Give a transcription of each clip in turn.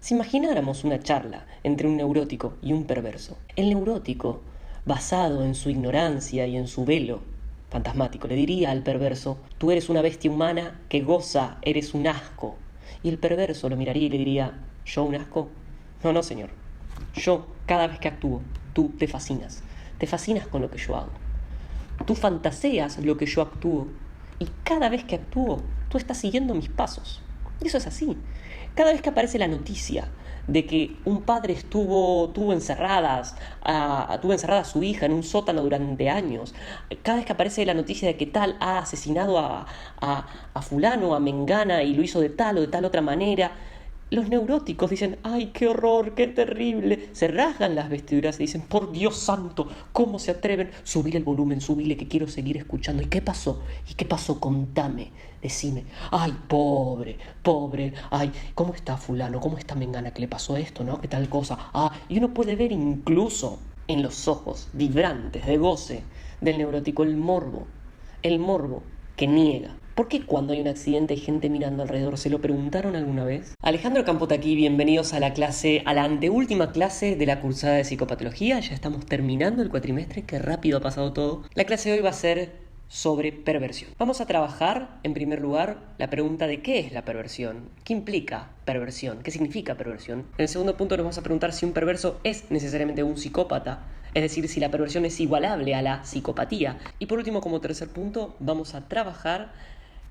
Si imagináramos una charla entre un neurótico y un perverso, el neurótico, basado en su ignorancia y en su velo fantasmático, le diría al perverso: tú eres una bestia humana que goza, eres un asco. Y el perverso lo miraría y le diría: ¿yo un asco? No, no, señor. Yo, cada vez que actúo, tú te fascinas. Te fascinas con lo que yo hago. Tú fantaseas lo que yo actúo. Y cada vez que actúo, tú estás siguiendo mis pasos. Y eso es así. Cada vez que aparece la noticia de que un padre tuvo encerrada a su hija en un sótano durante años, cada vez que aparece la noticia de que tal ha asesinado a fulano, a mengana, y lo hizo de tal o de tal otra manera, los neuróticos dicen: ¡ay, qué horror, qué terrible! Se rasgan las vestiduras y dicen: ¡por Dios santo! ¿Cómo se atreven? Subir el volumen, subile, que quiero seguir escuchando. ¿Y qué pasó? ¿Y qué pasó? Contame, decime. ¡Ay, pobre, pobre! ¡Ay, cómo está fulano! ¿Cómo está mengana? ¿Que le pasó esto, no? ¿Qué tal cosa? ¡Ah! Y uno puede ver incluso en los ojos vibrantes de goce del neurótico el morbo que niega. ¿Por qué cuando hay un accidente hay gente mirando alrededor? ¿Se lo preguntaron alguna vez? Alejandro Campota aquí, bienvenidos a la anteúltima clase de la cursada de psicopatología. Ya estamos terminando el cuatrimestre, qué rápido ha pasado todo. La clase de hoy va a ser sobre perversión. Vamos a trabajar, en primer lugar, la pregunta de qué es la perversión, qué implica perversión, qué significa perversión. En el segundo punto nos vamos a preguntar si un perverso es necesariamente un psicópata, es decir, si la perversión es igualable a la psicopatía. Y por último, como tercer punto, vamos a trabajar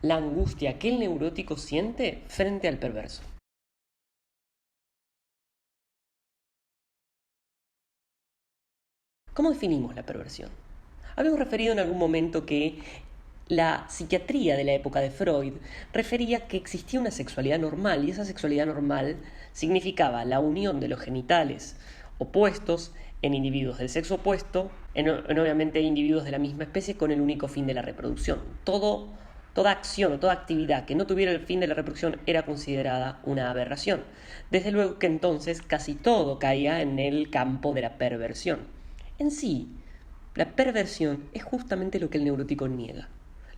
la angustia que el neurótico siente frente al perverso. ¿Cómo definimos la perversión? Habíamos referido en algún momento que la psiquiatría de la época de Freud refería que existía una sexualidad normal, y esa sexualidad normal significaba la unión de los genitales opuestos en individuos del sexo opuesto, en obviamente individuos de la misma especie, con el único fin de la reproducción. Toda acción o toda actividad que no tuviera el fin de la reproducción era considerada una aberración. Desde luego que entonces casi todo caía en el campo de la perversión. En sí, la perversión es justamente lo que el neurótico niega,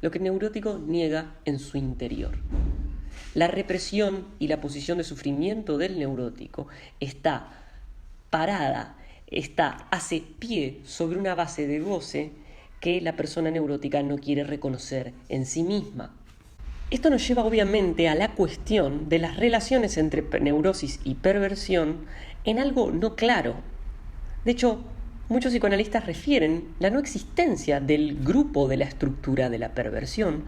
lo que el neurótico niega en su interior. La represión y la posición de sufrimiento del neurótico está parada, hace pie sobre una base de goce que la persona neurótica no quiere reconocer en sí misma. Esto nos lleva obviamente a la cuestión de las relaciones entre neurosis y perversión en algo no claro. De hecho, muchos psicoanalistas refieren la no existencia del grupo de la estructura de la perversión.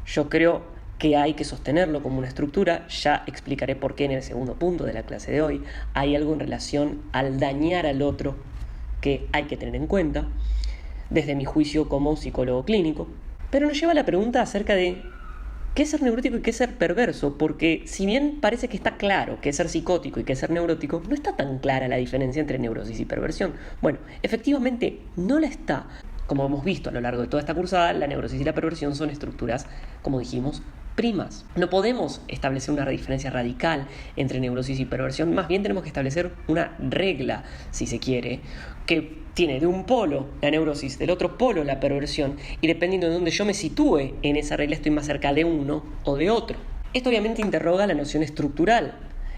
Yo creo que hay que sostenerlo como una estructura. Ya explicaré por qué en el segundo punto de la clase de hoy. Hay algo en relación al dañar al otro que hay que tener en cuenta, desde mi juicio como psicólogo clínico. Pero nos lleva a la pregunta acerca de qué es ser neurótico y qué es ser perverso, porque si bien parece que está claro qué es ser psicótico y qué es ser neurótico, no está tan clara la diferencia entre neurosis y perversión. Bueno, efectivamente no la está. Como hemos visto a lo largo de toda esta cursada, la neurosis y la perversión son estructuras, como dijimos, primas. No podemos establecer una diferencia radical entre neurosis y perversión, más bien tenemos que establecer una regla, si se quiere, que tiene de un polo la neurosis, del otro polo la perversión, y dependiendo de dónde yo me sitúe en esa regla estoy más cerca de uno o de otro. Esto obviamente interroga la noción estructural.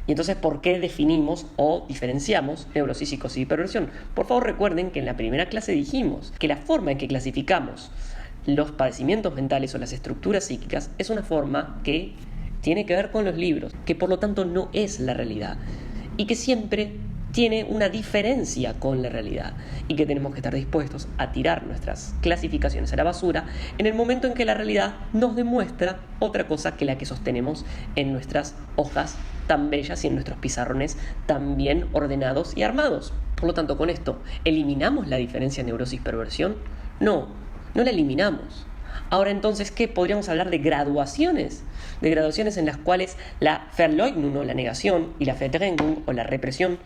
Y entonces, ¿por qué definimos o diferenciamos neurosis, psicosis y perversión? Por favor, recuerden que en la primera clase dijimos que la forma en que clasificamos los padecimientos mentales o las estructuras psíquicas es una forma que tiene que ver con los libros, que por lo tanto no es la realidad y que siempre tiene una diferencia con la realidad y que tenemos que estar dispuestos a tirar nuestras clasificaciones a la basura en el momento en que la realidad nos demuestra otra cosa que la que sostenemos en nuestras hojas tan bellas y en nuestros pizarrones tan bien ordenados y armados. Por lo tanto, con esto, ¿eliminamos la diferencia neurosis-perversión? No la eliminamos. Ahora entonces, ¿qué? Podríamos hablar de graduaciones en las cuales la Verleugnung o la negación y la Verdrängung o la represión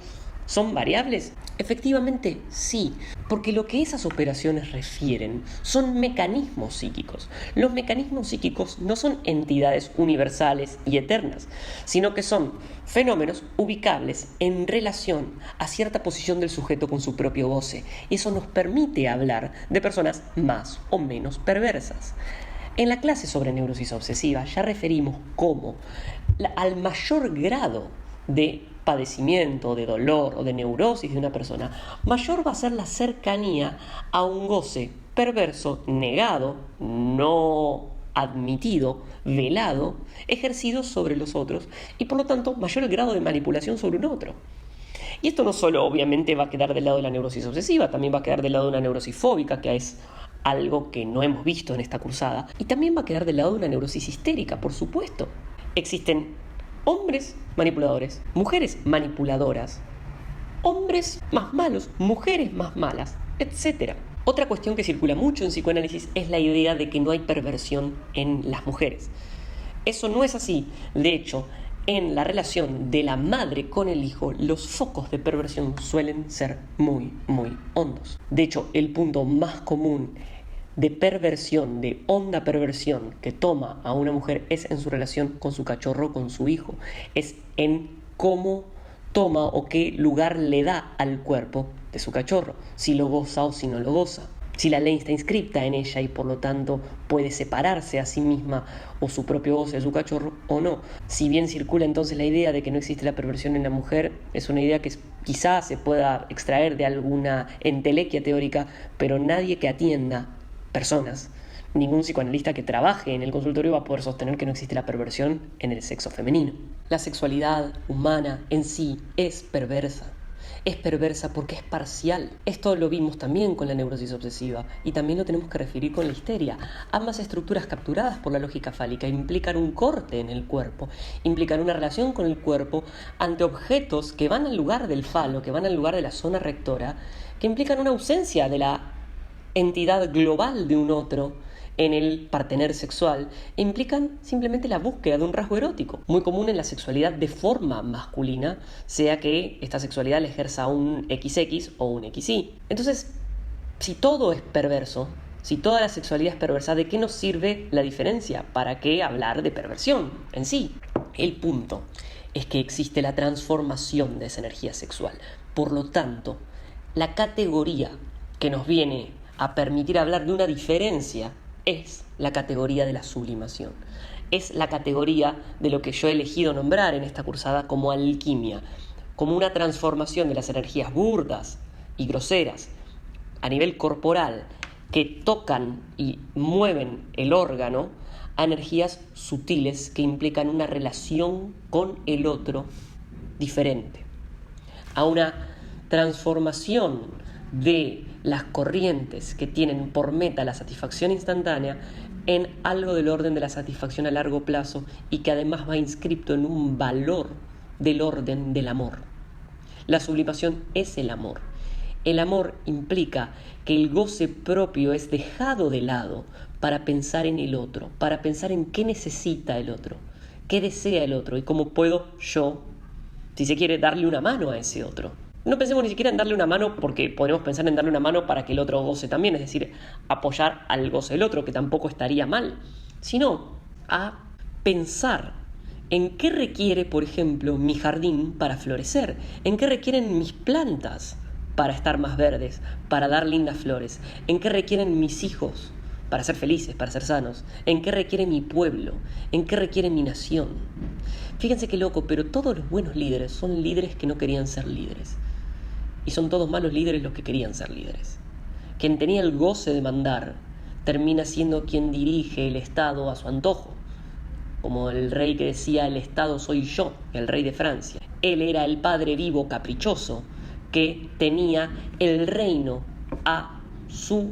¿son variables? Efectivamente, sí, porque lo que esas operaciones refieren son mecanismos psíquicos. Los mecanismos psíquicos no son entidades universales y eternas, sino que son fenómenos ubicables en relación a cierta posición del sujeto con su propio goce. Y eso nos permite hablar de personas más o menos perversas. En la clase sobre neurosis obsesiva ya referimos cómo al mayor grado de padecimiento, de dolor o de neurosis de una persona, mayor va a ser la cercanía a un goce perverso, negado, no admitido, velado, ejercido sobre los otros y por lo tanto mayor el grado de manipulación sobre un otro. Y esto no solo obviamente va a quedar del lado de la neurosis obsesiva, también va a quedar del lado de una neurosis fóbica, que es algo que no hemos visto en esta cruzada, y también va a quedar del lado de una neurosis histérica, por supuesto. Existen hombres manipuladores, mujeres manipuladoras, hombres más malos, mujeres más malas, etc. Otra cuestión que circula mucho en psicoanálisis es la idea de que no hay perversión en las mujeres. Eso no es así. De hecho, en la relación de la madre con el hijo, los focos de perversión suelen ser muy, muy hondos. De hecho, el punto más común de perversión, de honda perversión que toma a una mujer es en su relación con su cachorro, con su hijo. Es en cómo toma o qué lugar le da al cuerpo de su cachorro, si lo goza o si no lo goza. Si la ley está inscripta en ella y por lo tanto puede separarse a sí misma o su propio goce de su cachorro o no. Si bien circula entonces la idea de que no existe la perversión en la mujer, es una idea que quizás se pueda extraer de alguna entelequia teórica, pero nadie que atienda personas, ningún psicoanalista que trabaje en el consultorio va a poder sostener que no existe la perversión en el sexo femenino. La sexualidad humana en sí es perversa. Es perversa porque es parcial. Esto lo vimos también con la neurosis obsesiva y también lo tenemos que referir con la histeria. Ambas estructuras capturadas por la lógica fálica implican un corte en el cuerpo, implican una relación con el cuerpo ante objetos que van al lugar del falo, que van al lugar de la zona rectora, que implican una ausencia de la entidad global de un otro en el partener sexual e implican simplemente la búsqueda de un rasgo erótico, muy común en la sexualidad de forma masculina, sea que esta sexualidad la ejerza un XX o un XY. Entonces, si todo es perverso, si toda la sexualidad es perversa, ¿de qué nos sirve la diferencia? ¿Para qué hablar de perversión en sí? El punto es que existe la transformación de esa energía sexual. Por lo tanto, la categoría que nos viene a permitir hablar de una diferencia es la categoría de la sublimación. Es la categoría de lo que yo he elegido nombrar en esta cursada como alquimia, como una transformación de las energías burdas y groseras a nivel corporal que tocan y mueven el órgano a energías sutiles que implican una relación con el otro diferente, a una transformación de las corrientes que tienen por meta la satisfacción instantánea en algo del orden de la satisfacción a largo plazo y que además va inscripto en un valor del orden del amor. La sublimación es el amor. El amor implica que el goce propio es dejado de lado para pensar en el otro, para pensar en qué necesita el otro, qué desea el otro y cómo puedo yo, si se quiere, darle una mano a ese otro. No pensemos ni siquiera en darle una mano porque podemos pensar en darle una mano para que el otro goce también, es decir, apoyar al goce del otro, que tampoco estaría mal, sino a pensar en qué requiere, por ejemplo, mi jardín para florecer, en qué requieren mis plantas para estar más verdes, para dar lindas flores, en qué requieren mis hijos para ser felices, para ser sanos, en qué requiere mi pueblo, en qué requiere mi nación. Fíjense qué loco, pero todos los buenos líderes son líderes que no querían ser líderes. Y son todos malos líderes los que querían ser líderes. Quien tenía el goce de mandar termina siendo quien dirige el Estado a su antojo. Como el rey que decía: el Estado soy yo, el rey de Francia. Él era el padre vivo caprichoso que tenía el reino a su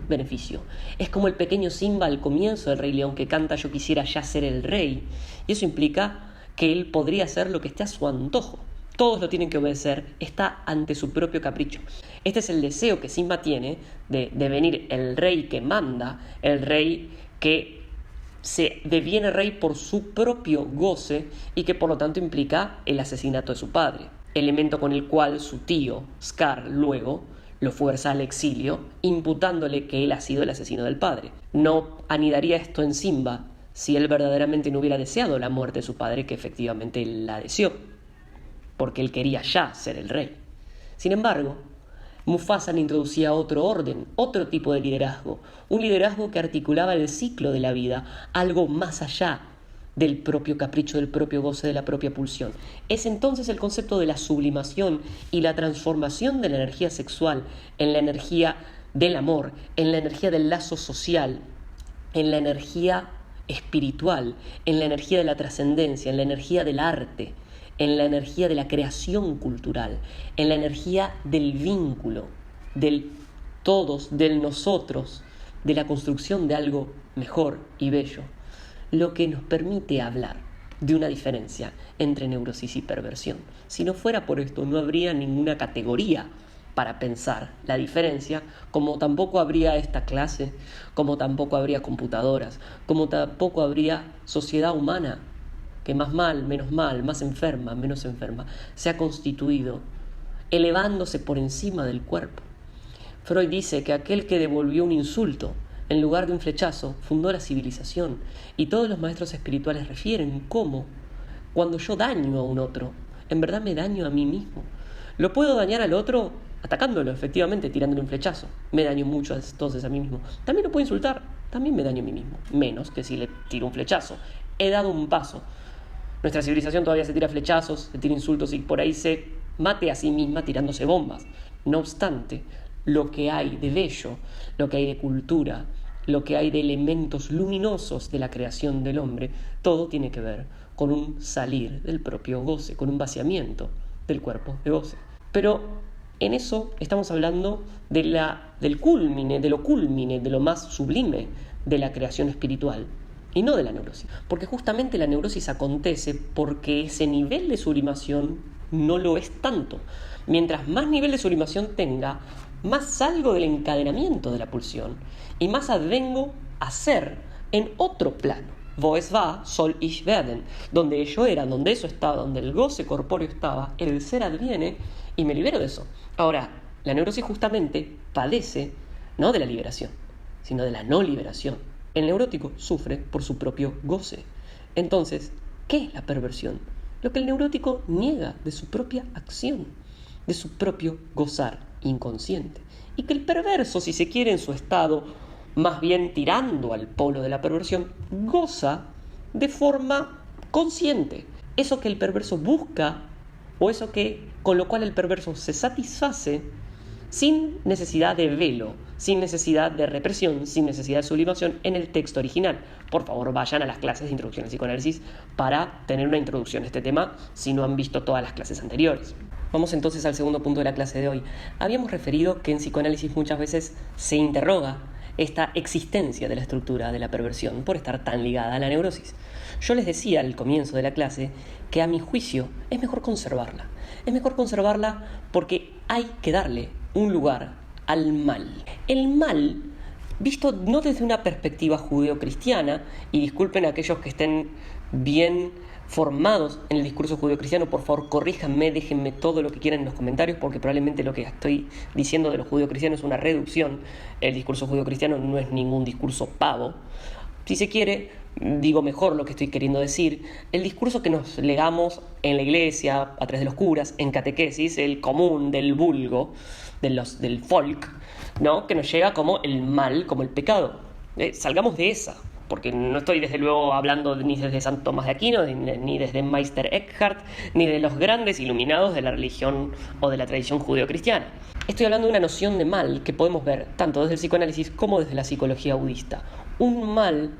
beneficio. Es como el pequeño Simba al comienzo del Rey León que canta: yo quisiera ya ser el rey. Y eso implica que él podría hacer lo que esté a su antojo. Todos lo tienen que obedecer, está ante su propio capricho. Este es el deseo que Simba tiene de devenir el rey que manda, el rey que se deviene rey por su propio goce y que por lo tanto implica el asesinato de su padre, elemento con el cual su tío, Scar, luego lo fuerza al exilio, imputándole que él ha sido el asesino del padre. No anidaría esto en Simba si él verdaderamente no hubiera deseado la muerte de su padre, que efectivamente la deseó, porque él quería ya ser el rey. Sin embargo, Mufasa le introducía otro orden, otro tipo de liderazgo, un liderazgo que articulaba el ciclo de la vida, algo más allá del propio capricho, del propio goce, de la propia pulsión. Es entonces el concepto de la sublimación y la transformación de la energía sexual en la energía del amor, en la energía del lazo social, en la energía espiritual, en la energía de la trascendencia, en la energía del arte, en la energía de la creación cultural, en la energía del vínculo, del todos, del nosotros, de la construcción de algo mejor y bello, lo que nos permite hablar de una diferencia entre neurosis y perversión. Si no fuera por esto, no habría ninguna categoría para pensar la diferencia, como tampoco habría esta clase, como tampoco habría computadoras, como tampoco habría sociedad humana, que más mal, menos mal, más enferma, menos enferma, se ha constituido, elevándose por encima del cuerpo. Freud dice que aquel que devolvió un insulto en lugar de un flechazo fundó la civilización, y todos los maestros espirituales refieren cómo, cuando yo daño a un otro, en verdad me daño a mí mismo. Lo puedo dañar al otro atacándolo, efectivamente, tirándole un flechazo. Me daño mucho entonces a mí mismo. También lo puedo insultar, también me daño a mí mismo, menos que si le tiro un flechazo. He dado un paso. Nuestra civilización todavía se tira flechazos, se tira insultos y por ahí se mate a sí misma tirándose bombas. No obstante, lo que hay de bello, lo que hay de cultura, lo que hay de elementos luminosos de la creación del hombre, todo tiene que ver con un salir del propio goce, con un vaciamiento del cuerpo de goce. Pero en eso estamos hablando del culmine, de lo más sublime de la creación espiritual, y no de la neurosis. Porque justamente la neurosis acontece porque ese nivel de sublimación no lo es tanto. Mientras más nivel de sublimación tenga, más salgo del encadenamiento de la pulsión y más advengo a ser en otro plano. Wo es war, soll ich werden. Donde yo era, donde eso estaba, donde el goce corpóreo estaba, el ser adviene y me libero de eso. Ahora, la neurosis justamente padece no de la liberación, sino de la no liberación. El neurótico sufre por su propio goce. Entonces, ¿qué es la perversión? Lo que el neurótico niega de su propia acción, de su propio gozar inconsciente. Y que el perverso, si se quiere, en su estado más bien tirando al polo de la perversión, goza de forma consciente. Eso que el perverso busca, o eso con lo cual el perverso se satisface, sin necesidad de velo, sin necesidad de represión, sin necesidad de sublimación en el texto original. Por favor, vayan a las clases de introducción al psicoanálisis para tener una introducción a este tema si no han visto todas las clases anteriores. Vamos entonces al segundo punto de la clase de hoy. Habíamos referido que en psicoanálisis muchas veces se interroga esta existencia de la estructura de la perversión por estar tan ligada a la neurosis. Yo les decía al comienzo de la clase que a mi juicio es mejor conservarla. Es mejor conservarla porque hay que darle un lugar al mal. El mal, visto no desde una perspectiva judeocristiana, y disculpen a aquellos que estén bien formados en el discurso judeocristiano, por favor corríjanme, déjenme todo lo que quieran en los comentarios, porque probablemente lo que estoy diciendo de los judeocristianos es una reducción. El discurso judeocristiano no es ningún discurso pavo. Si se quiere, digo mejor lo que estoy queriendo decir. El discurso que nos legamos en la iglesia, a través de los curas, en catequesis, el común, del vulgo, del folk, ¿no? Que nos llega como el mal, como el pecado. Salgamos de esa, porque no estoy desde luego hablando ni desde San Tomás de Aquino, ni desde Meister Eckhart, ni de los grandes iluminados de la religión o de la tradición judeocristiana. Estoy hablando de una noción de mal que podemos ver tanto desde el psicoanálisis como desde la psicología budista. Un mal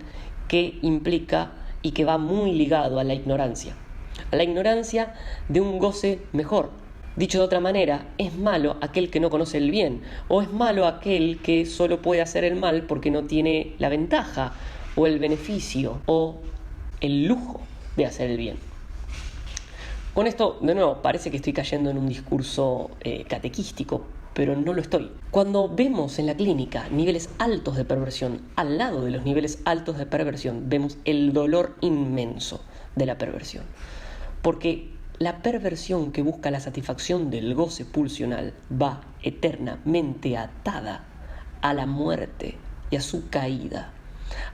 que implica y que va muy ligado a la ignorancia de un goce mejor. Dicho de otra manera, es malo aquel que no conoce el bien, o es malo aquel que solo puede hacer el mal porque no tiene la ventaja, o el beneficio, o el lujo de hacer el bien. Con esto, de nuevo, parece que estoy cayendo en un discurso catequístico, pero no lo estoy. Cuando vemos en la clínica niveles altos de perversión, al lado de los niveles altos de perversión, vemos el dolor inmenso de la perversión. Porque la perversión que busca la satisfacción del goce pulsional va eternamente atada a la muerte y a su caída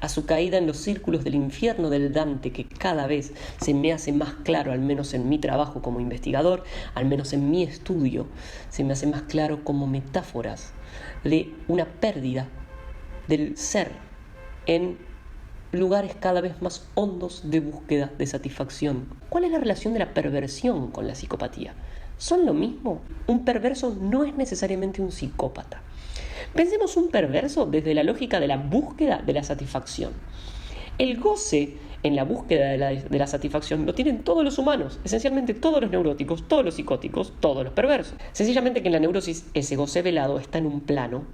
en los círculos del infierno del Dante, que cada vez se me hace más claro, al menos en mi trabajo como investigador, al menos en mi estudio, se me hace más claro como metáforas de una pérdida del ser en lugares cada vez más hondos de búsqueda de satisfacción. ¿Cuál es la relación de la perversión con la psicopatía? ¿Son lo mismo? Un perverso no es necesariamente un psicópata. Pensemos un perverso desde la lógica de la búsqueda de la satisfacción. El goce en la búsqueda de la satisfacción lo tienen todos los humanos, esencialmente todos los neuróticos, todos los psicóticos, todos los perversos. Sencillamente que en la neurosis ese goce velado está en un plano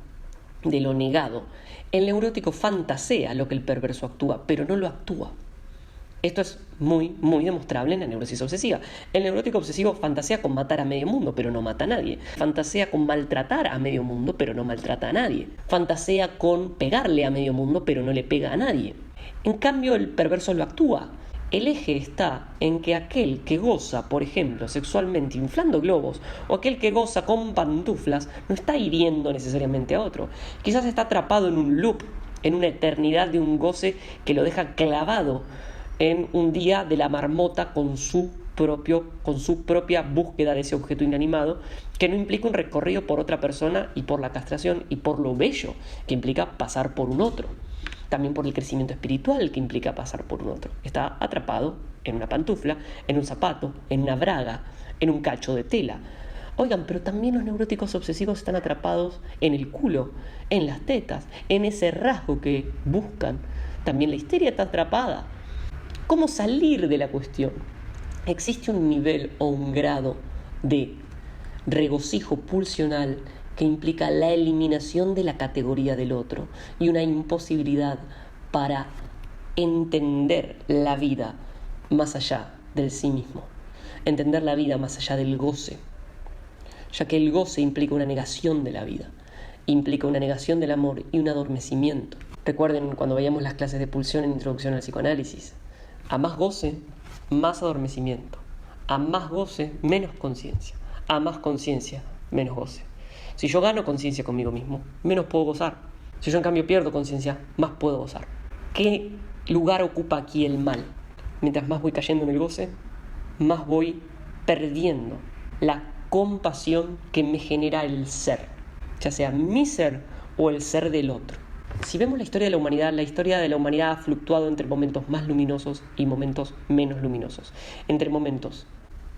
de lo negado. El neurótico fantasea lo que el perverso actúa, pero no lo actúa. Esto es muy, muy demostrable en la neurosis obsesiva. El neurótico obsesivo fantasea con matar a medio mundo, pero no mata a nadie. Fantasea con maltratar a medio mundo, pero no maltrata a nadie. Fantasea con pegarle a medio mundo, pero no le pega a nadie. En cambio, el perverso lo actúa. El eje está en que aquel que goza, por ejemplo, sexualmente inflando globos, o aquel que goza con pantuflas, no está hiriendo necesariamente a otro. Quizás está atrapado en un loop, en una eternidad de un goce que lo deja clavado en un día de la marmota con su propia búsqueda de ese objeto inanimado, que no implica un recorrido por otra persona y por la castración y por lo bello que implica pasar por un otro. También por el crecimiento espiritual que implica pasar por un otro. Está atrapado en una pantufla, en un zapato, en una braga, en un cacho de tela. Oigan, pero también los neuróticos obsesivos están atrapados en el culo, en las tetas, en ese rasgo que buscan. También la histeria está atrapada. ¿Cómo salir de la cuestión? Existe un nivel o un grado de regocijo pulsional que implica la eliminación de la categoría del otro y una imposibilidad para entender la vida más allá del sí mismo, entender la vida más allá del goce, ya que el goce implica una negación de la vida, implica una negación del amor y un adormecimiento. Recuerden cuando veíamos las clases de pulsión en Introducción al Psicoanálisis, a más goce, más adormecimiento, a más goce, menos conciencia, a más conciencia, menos goce. Si yo gano conciencia conmigo mismo, menos puedo gozar. Si yo en cambio pierdo conciencia, más puedo gozar. ¿Qué lugar ocupa aquí el mal? Mientras más voy cayendo en el goce, más voy perdiendo la compasión que me genera el ser, ya sea mi ser o el ser del otro. Si vemos la historia de la humanidad ha fluctuado entre momentos más luminosos y momentos menos luminosos, entre momentos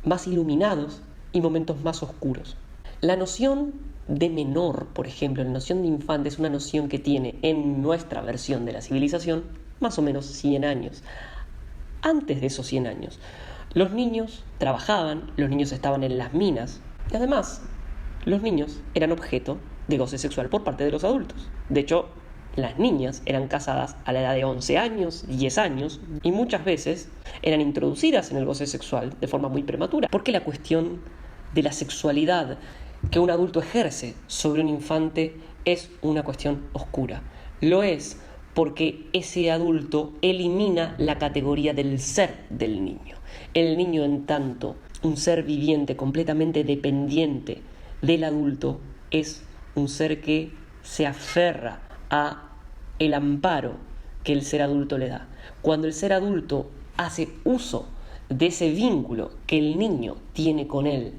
más iluminados y momentos más oscuros. La noción de menor, por ejemplo, la noción de infante es una noción que tiene en nuestra versión de la civilización más o menos 100 años. Antes de esos 100 años, los niños trabajaban, los niños estaban en las minas y además los niños eran objeto de goce sexual por parte de los adultos. De hecho, las niñas eran casadas a la edad de 11 años, 10 años y muchas veces eran introducidas en el goce sexual de forma muy prematura, porque la cuestión de la sexualidad que un adulto ejerce sobre un infante es una cuestión oscura. Lo es porque ese adulto elimina la categoría del ser del niño. El niño, en tanto un ser viviente completamente dependiente del adulto, es un ser que se aferra a el amparo que el ser adulto le da. Cuando el ser adulto hace uso de ese vínculo que el niño tiene con él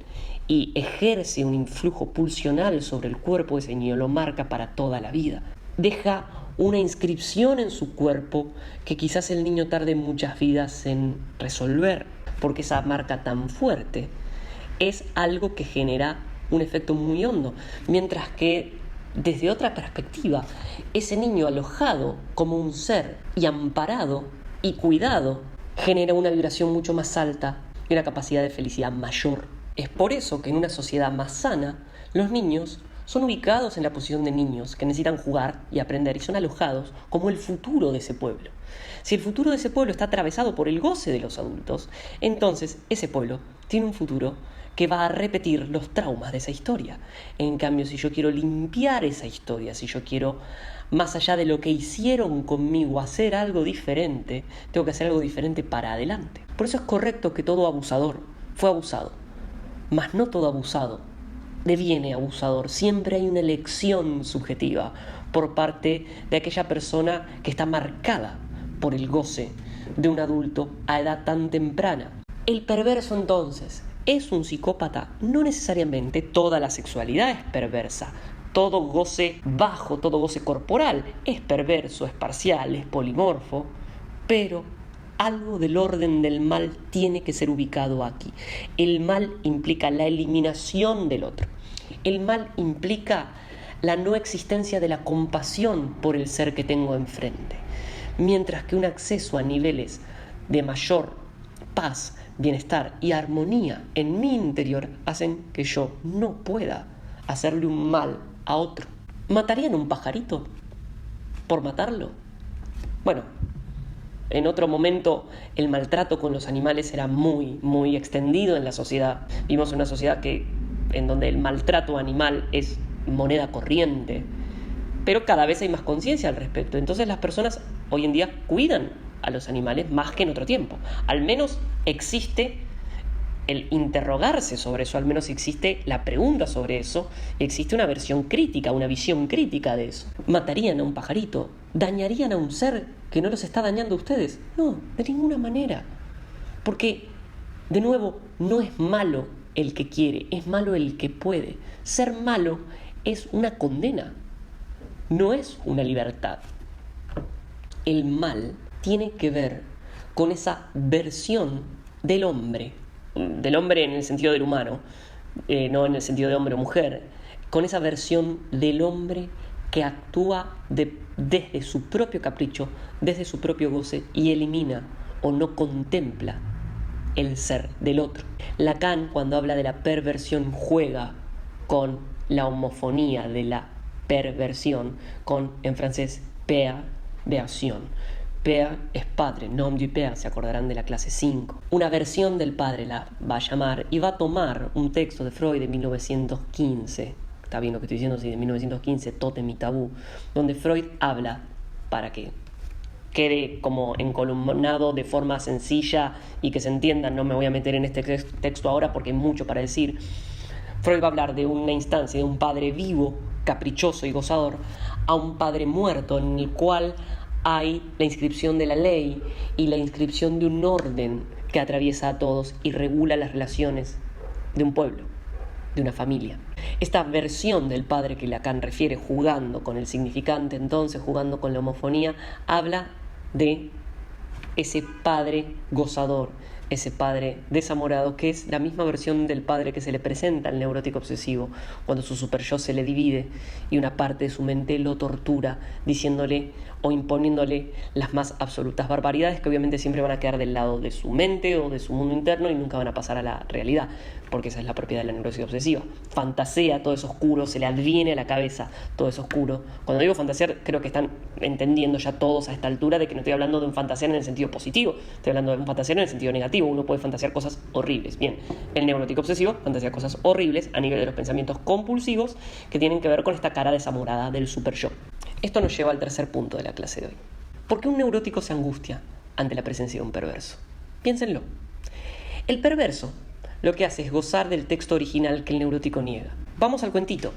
y ejerce un influjo pulsional sobre el cuerpo de ese niño, lo marca para toda la vida. Deja una inscripción en su cuerpo que quizás el niño tarde muchas vidas en resolver, porque esa marca tan fuerte es algo que genera un efecto muy hondo, mientras que desde otra perspectiva, ese niño alojado como un ser y amparado y cuidado genera una vibración mucho más alta y una capacidad de felicidad mayor. Es por eso que en una sociedad más sana, los niños son ubicados en la posición de niños que necesitan jugar y aprender y son alojados como el futuro de ese pueblo. Si el futuro de ese pueblo está atravesado por el goce de los adultos, entonces ese pueblo tiene un futuro que va a repetir los traumas de esa historia. En cambio, si yo quiero limpiar esa historia, si yo quiero, más allá de lo que hicieron conmigo, hacer algo diferente, tengo que hacer algo diferente para adelante. Por eso es correcto que todo abusador fue abusado, mas no todo abusado deviene abusador. Siempre hay una elección subjetiva por parte de aquella persona que está marcada por el goce de un adulto a edad tan temprana. El perverso, entonces, ¿es un psicópata? No necesariamente toda la sexualidad es perversa. Todo goce bajo, todo goce corporal es perverso, es parcial, es polimorfo. Pero algo del orden del mal tiene que ser ubicado aquí. El mal implica la eliminación del otro. El mal implica la no existencia de la compasión por el ser que tengo enfrente. Mientras que un acceso a niveles de mayor paz, bienestar y armonía en mi interior hacen que yo no pueda hacerle un mal a otro. ¿Matarían un pajarito por matarlo? Bueno, en otro momento el maltrato con los animales era muy extendido en la sociedad. Vivimos en una sociedad en donde el maltrato animal es moneda corriente, pero cada vez hay más conciencia al respecto. Entonces las personas hoy en día cuidan a los animales más que en otro tiempo. Al menos existe el interrogarse sobre eso, al menos existe la pregunta sobre eso, y existe una versión crítica, una visión crítica de eso. ¿Matarían a un pajarito? ¿Dañarían a un ser que no los está dañando a ustedes? No, de ninguna manera. Porque, de nuevo, no es malo el que quiere, es malo el que puede. Ser malo es una condena, no es una libertad. El mal tiene que ver con esa versión del hombre en el sentido del humano, no en el sentido de hombre o mujer, con esa versión del hombre que actúa desde su propio capricho, desde su propio goce, y elimina o no contempla el ser del otro. Lacan, cuando habla de la perversión, juega con la homofonía de la perversión, con, en francés, perversion. Père es padre, nom du père, se acordarán de la clase 5. Una versión del padre la va a llamar, y va a tomar un texto de Freud de 1915, está bien lo que estoy diciendo, sí, de 1915, Tótem y Tabú, donde Freud habla, para que quede como encolumnado de forma sencilla y que se entienda, no me voy a meter en este texto ahora porque hay mucho para decir. Freud va a hablar de una instancia, de un padre vivo, caprichoso y gozador, a un padre muerto, en el cual hay la inscripción de la ley y la inscripción de un orden que atraviesa a todos y regula las relaciones de un pueblo, de una familia. Esta versión del padre que Lacan refiere, jugando con el significante, entonces jugando con la homofonía, habla de ese padre gozador, ese padre desamorado, que es la misma versión del padre que se le presenta al neurótico obsesivo, cuando su superyo se le divide y una parte de su mente lo tortura, diciéndole o imponiéndole las más absolutas barbaridades, que obviamente siempre van a quedar del lado de su mente o de su mundo interno y nunca van a pasar a la realidad, porque esa es la propiedad de la neurosis obsesiva. Fantasea todo eso oscuro, se le adviene a la cabeza todo eso oscuro. Cuando digo fantasear, creo que están entendiendo ya todos a esta altura de que no estoy hablando de un fantasear en el sentido positivo, estoy hablando de un fantasear en el sentido negativo. Uno puede fantasear cosas horribles. Bien, el neurótico obsesivo fantasea cosas horribles a nivel de los pensamientos compulsivos que tienen que ver con esta cara desamorada del superyo. Esto nos lleva al tercer punto de la clase de hoy. ¿Por qué un neurótico se angustia ante la presencia de un perverso? Piénsenlo. El perverso lo que hace es gozar del texto original que el neurótico niega. Vamos al cuentito.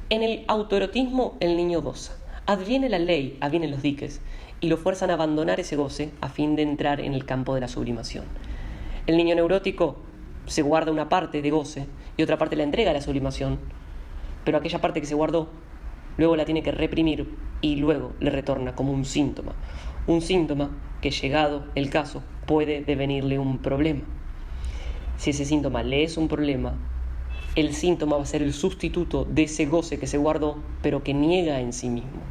En el autoerotismo el niño goza. Adviene la ley, advienen los diques, y lo fuerzan a abandonar ese goce a fin de entrar en el campo de la sublimación. El niño neurótico se guarda una parte de goce y otra parte la entrega a la sublimación, pero aquella parte que se guardó luego la tiene que reprimir y luego le retorna como un síntoma que, llegado el caso, puede devenirle un problema. Si ese síntoma le es un problema, el síntoma va a ser el sustituto de ese goce que se guardó pero que niega en sí mismo.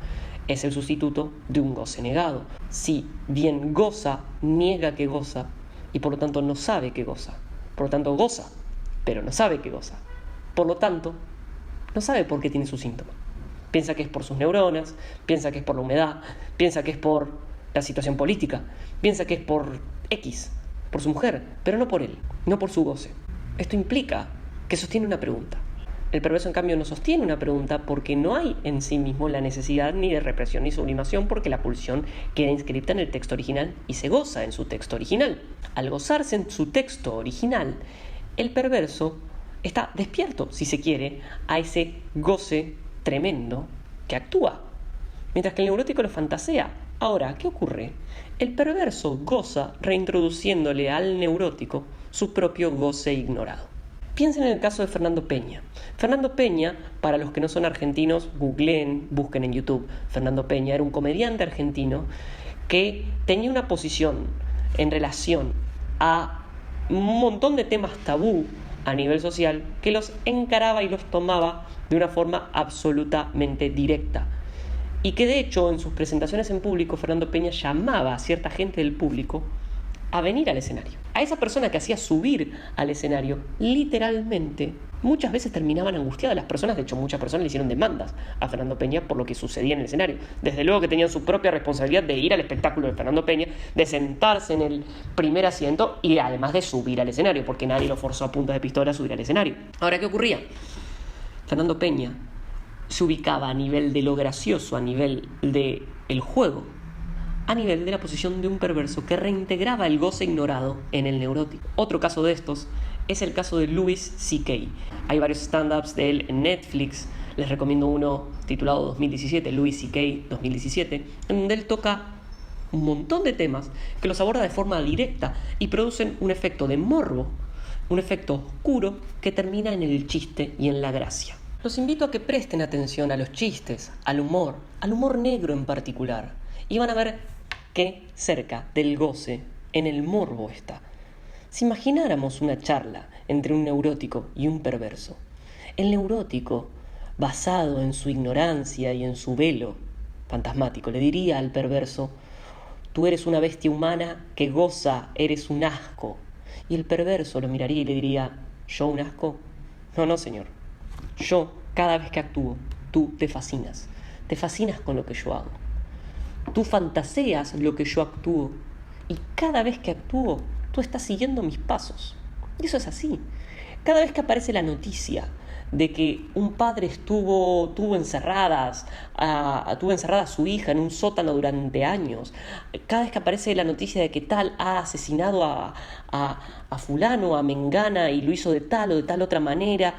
Es el sustituto de un goce negado. Si bien goza, niega que goza y por lo tanto no sabe que goza. Por lo tanto goza, pero no sabe que goza. Por lo tanto, no sabe por qué tiene su síntoma. Piensa que es por sus neuronas, piensa que es por la humedad, piensa que es por la situación política, piensa que es por X, por su mujer, pero no por él, no por su goce. Esto implica que sostiene una pregunta. El perverso, en cambio, no sostiene una pregunta porque no hay en sí mismo la necesidad ni de represión ni sublimación, porque la pulsión queda inscripta en el texto original y se goza en su texto original. Al gozarse en su texto original, el perverso está despierto, si se quiere, a ese goce tremendo que actúa, mientras que el neurótico lo fantasea. Ahora, ¿qué ocurre? El perverso goza reintroduciéndole al neurótico su propio goce ignorado. Piensen en el caso de Fernando Peña. Fernando Peña, para los que no son argentinos, googleen, busquen en YouTube. Fernando Peña era un comediante argentino que tenía una posición en relación a un montón de temas tabú a nivel social, que los encaraba y los tomaba de una forma absolutamente directa. Y que de hecho en sus presentaciones en público Fernando Peña llamaba a cierta gente del público a venir al escenario. A esa persona que hacía subir al escenario, literalmente, muchas veces terminaban angustiadas las personas. De hecho, muchas personas le hicieron demandas a Fernando Peña por lo que sucedía en el escenario. Desde luego que tenían su propia responsabilidad de ir al espectáculo de Fernando Peña, de sentarse en el primer asiento y además de subir al escenario, porque nadie lo forzó a punta de pistola a subir al escenario. Ahora, ¿qué ocurría? Fernando Peña se ubicaba a nivel de lo gracioso, a nivel del juego, a nivel de la posición de un perverso que reintegraba el goce ignorado en el neurótico. Otro caso de estos es el caso de Louis C.K. Hay varios stand-ups de él en Netflix. Les recomiendo uno titulado 2017, Louis C.K. 2017, en donde él toca un montón de temas que los aborda de forma directa y producen un efecto de morbo, un efecto oscuro que termina en el chiste y en la gracia. Los invito a que presten atención a los chistes, al humor negro en particular, y van a ver que cerca del goce, en el morbo está. Si imagináramos una charla entre un neurótico y un perverso, el neurótico, basado en su ignorancia y en su velo fantasmático, le diría al perverso: tú eres una bestia humana que goza, eres un asco. Y el perverso lo miraría y le diría: ¿yo un asco? No, señor. Yo, cada vez que actúo, tú te fascinas con lo que yo hago. Tú fantaseas lo que yo actúo y cada vez que actúo, tú estás siguiendo mis pasos. Y eso es así. Cada vez que aparece la noticia de que un padre tuvo encerrada a su hija en un sótano durante años, cada vez que aparece la noticia de que tal ha asesinado a fulano, a mengana, y lo hizo de tal o de tal otra manera,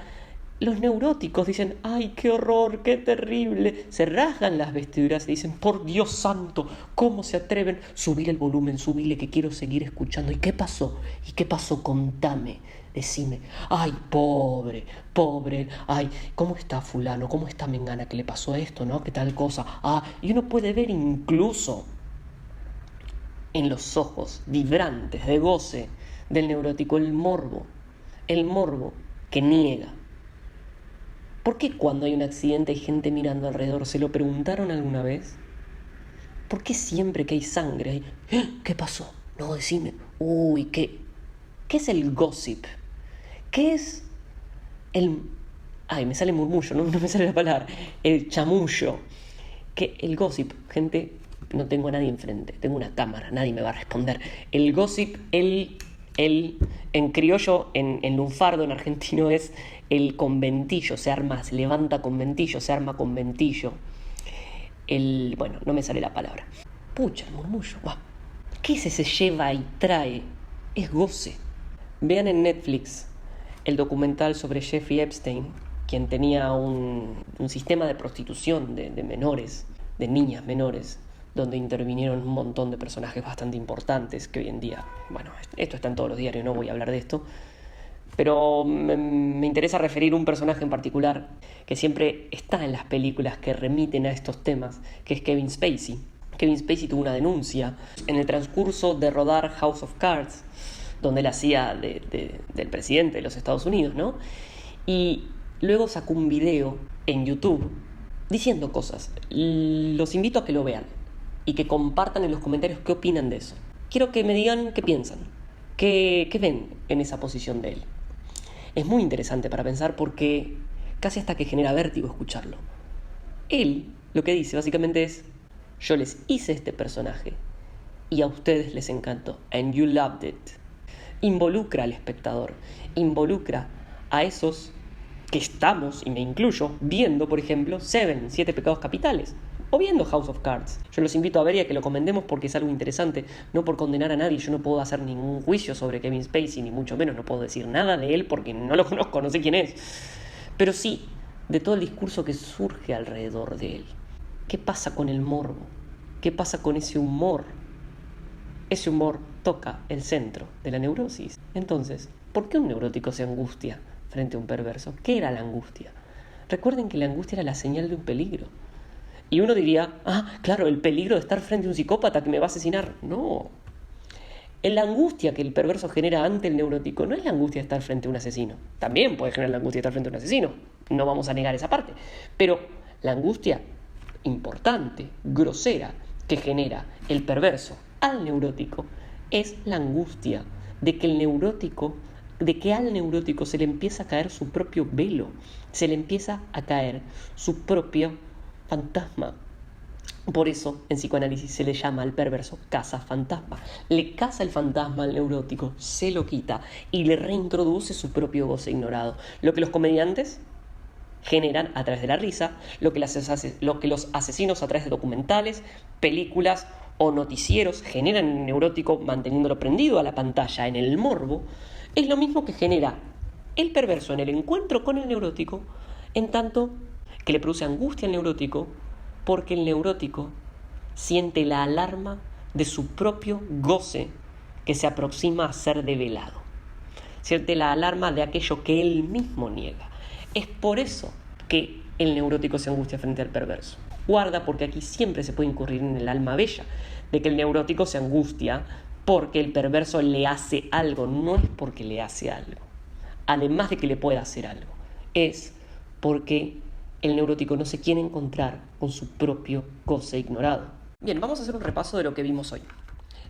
los neuróticos dicen: ¡ay, qué horror, qué terrible! Se rasgan las vestiduras y dicen: ¡por Dios santo! ¿Cómo se atreven? Subir el volumen, subile, que quiero seguir escuchando. ¿Y qué pasó? Contame, decime. ¡Ay, pobre! ¡Ay, cómo está fulano! ¿Cómo está mengana? ¿Qué le pasó esto, no? ¿Qué tal cosa? Y uno puede ver incluso en los ojos vibrantes de goce del neurótico el morbo que niega. ¿Por qué cuando hay un accidente hay gente mirando alrededor? ¿Se lo preguntaron alguna vez? ¿Por qué siempre que hay sangre hay... ¿qué pasó? No, decime. Uy, ¿qué es el gossip? ¿Qué es el... me sale murmullo, no me sale la palabra. El chamullo. Que el gossip, gente, no tengo a nadie enfrente, tengo una cámara, nadie me va a responder. El gossip, en criollo, en lunfardo, en argentino, es el conventillo. Se levanta conventillo, se arma conventillo. Bueno, no me sale la palabra. Pucha, el murmullo. ¿Qué es ese lleva y trae? Es goce. Vean en Netflix el documental sobre Jeffrey Epstein, quien tenía un sistema de prostitución de menores, de niñas menores, donde intervinieron un montón de personajes bastante importantes que hoy en día, bueno, esto está en todos los diarios, no voy a hablar de esto, pero me interesa referir un personaje en particular que siempre está en las películas que remiten a estos temas, que es Kevin Spacey. Kevin Spacey tuvo una denuncia en el transcurso de rodar House of Cards, donde él hacía del presidente de los Estados Unidos, ¿no? Y luego sacó un video en YouTube diciendo cosas. Los invito a que lo vean y que compartan en los comentarios qué opinan de eso. Quiero que me digan qué piensan, qué ven en esa posición de él. Es muy interesante para pensar porque casi hasta que genera vértigo escucharlo. Él lo que dice básicamente es: yo les hice este personaje y a ustedes les encantó. And you loved it. Involucra al espectador, involucra a esos que estamos, y me incluyo, viendo, por ejemplo, Seven, 7 pecados capitales, o viendo House of Cards. Yo los invito a ver y a que lo comentemos porque es algo interesante, no por condenar a nadie. Yo no puedo hacer ningún juicio sobre Kevin Spacey, ni mucho menos, no puedo decir nada de él porque no lo conozco, no sé quién es. Pero sí, de todo el discurso que surge alrededor de él. ¿Qué pasa con el morbo? ¿Qué pasa con ese humor? Ese humor toca el centro de la neurosis. Entonces, ¿por qué un neurótico se angustia frente a un perverso? ¿Qué era la angustia? Recuerden que la angustia era la señal de un peligro. Y uno diría, claro, el peligro de estar frente a un psicópata que me va a asesinar. No. La angustia que el perverso genera ante el neurótico no es la angustia de estar frente a un asesino. También puede generar la angustia de estar frente a un asesino. No vamos a negar esa parte. Pero la angustia importante, grosera, que genera el perverso al neurótico es la angustia de que al neurótico se le empieza a caer su propio velo, se le empieza a caer su propio fantasma. Por eso en psicoanálisis se le llama al perverso caza-fantasma. Le caza el fantasma al neurótico, se lo quita y le reintroduce su propio goce ignorado. Lo que los comediantes generan a través de la risa, lo que los asesinos a través de documentales, películas o noticieros generan en el neurótico manteniéndolo prendido a la pantalla en el morbo, es lo mismo que genera el perverso en el encuentro con el neurótico, en tanto que le produce angustia al neurótico, porque el neurótico siente la alarma de su propio goce que se aproxima a ser develado. Siente la alarma de aquello que él mismo niega. Es por eso que el neurótico se angustia frente al perverso. Guarda, porque aquí siempre se puede incurrir en el alma bella, de que el neurótico se angustia porque el perverso le hace algo, no es porque le hace algo. Además de que le pueda hacer algo, es porque el neurótico no se quiere encontrar con su propio goce ignorado. Bien, vamos a hacer un repaso de lo que vimos hoy.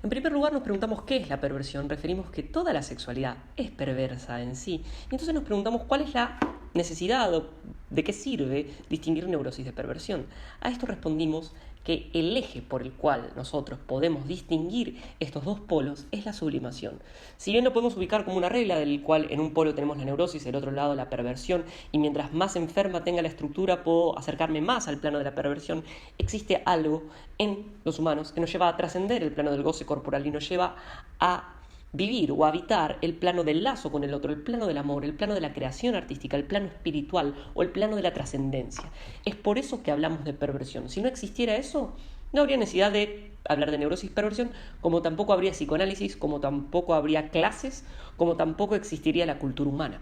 En primer lugar nos preguntamos qué es la perversión. Referimos que toda la sexualidad es perversa en sí. Y entonces nos preguntamos cuál es la necesidad o de qué sirve distinguir neurosis de perversión. A esto respondimos que el eje por el cual nosotros podemos distinguir estos dos polos es la sublimación. Si bien lo podemos ubicar como una regla del cual en un polo tenemos la neurosis, del otro lado la perversión, y mientras más enferma tenga la estructura puedo acercarme más al plano de la perversión, existe algo en los humanos que nos lleva a trascender el plano del goce corporal y nos lleva a vivir o habitar el plano del lazo con el otro, el plano del amor, el plano de la creación artística, el plano espiritual o el plano de la trascendencia. Es por eso que hablamos de perversión. Si no existiera eso, no habría necesidad de hablar de neurosis y perversión, como tampoco habría psicoanálisis, como tampoco habría clases, como tampoco existiría la cultura humana.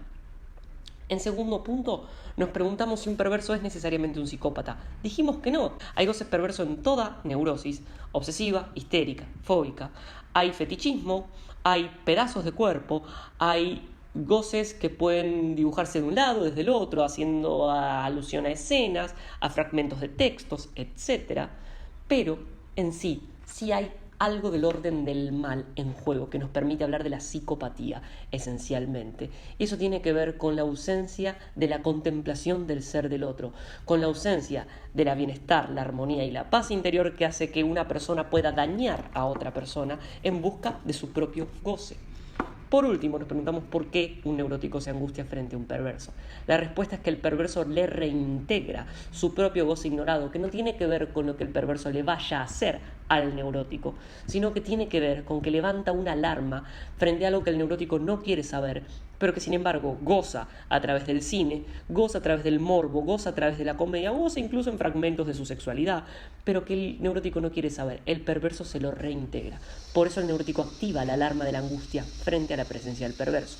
En segundo punto, nos preguntamos si un perverso es necesariamente un psicópata. Dijimos que no. Hay goces perversos en toda neurosis, obsesiva, histérica, fóbica. Hay fetichismo, hay pedazos de cuerpo, hay goces que pueden dibujarse de un lado, desde el otro, haciendo alusión a escenas, a fragmentos de textos, etc. Pero en sí hay algo del orden del mal en juego que nos permite hablar de la psicopatía, esencialmente. Y eso tiene que ver con la ausencia de la contemplación del ser del otro, con la ausencia de la bienestar, la armonía y la paz interior que hace que una persona pueda dañar a otra persona en busca de su propio goce. Por último, nos preguntamos por qué un neurótico se angustia frente a un perverso. La respuesta es que el perverso le reintegra su propio goce ignorado, que no tiene que ver con lo que el perverso le vaya a hacer al neurótico, sino que tiene que ver con que levanta una alarma frente a algo que el neurótico no quiere saber, pero que sin embargo goza a través del cine, goza a través del morbo, goza a través de la comedia, goza incluso en fragmentos de su sexualidad, pero que el neurótico no quiere saber. El perverso se lo reintegra. Por eso el neurótico activa la alarma de la angustia frente a la presencia del perverso.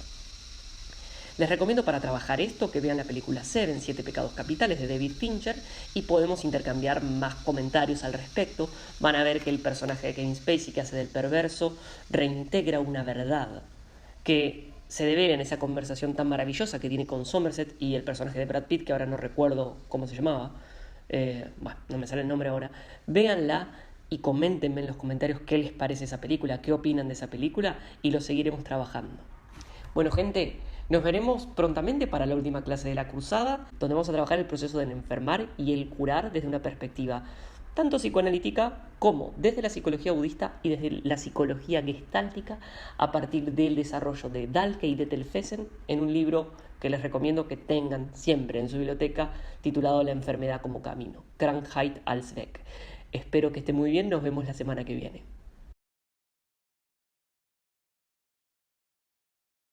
Les recomiendo para trabajar esto que vean la película Seven, 7 pecados capitales de David Fincher, y podemos intercambiar más comentarios al respecto. Van a ver que el personaje de Kevin Spacey, que hace del perverso, reintegra una verdad que se debe en esa conversación tan maravillosa que tiene con Somerset y el personaje de Brad Pitt, que ahora no recuerdo cómo se llamaba. No me sale el nombre ahora. Véanla y coméntenme en los comentarios qué les parece esa película, qué opinan de esa película, y lo seguiremos trabajando. Bueno, gente, nos veremos prontamente para la última clase de la cruzada, donde vamos a trabajar el proceso del enfermar y el curar desde una perspectiva tanto psicoanalítica como desde la psicología budista y desde la psicología gestáltica, a partir del desarrollo de Dahlke y de Telfesen en un libro que les recomiendo que tengan siempre en su biblioteca, titulado La enfermedad como camino, Krankheit als Weg. Espero que esté muy bien, nos vemos la semana que viene.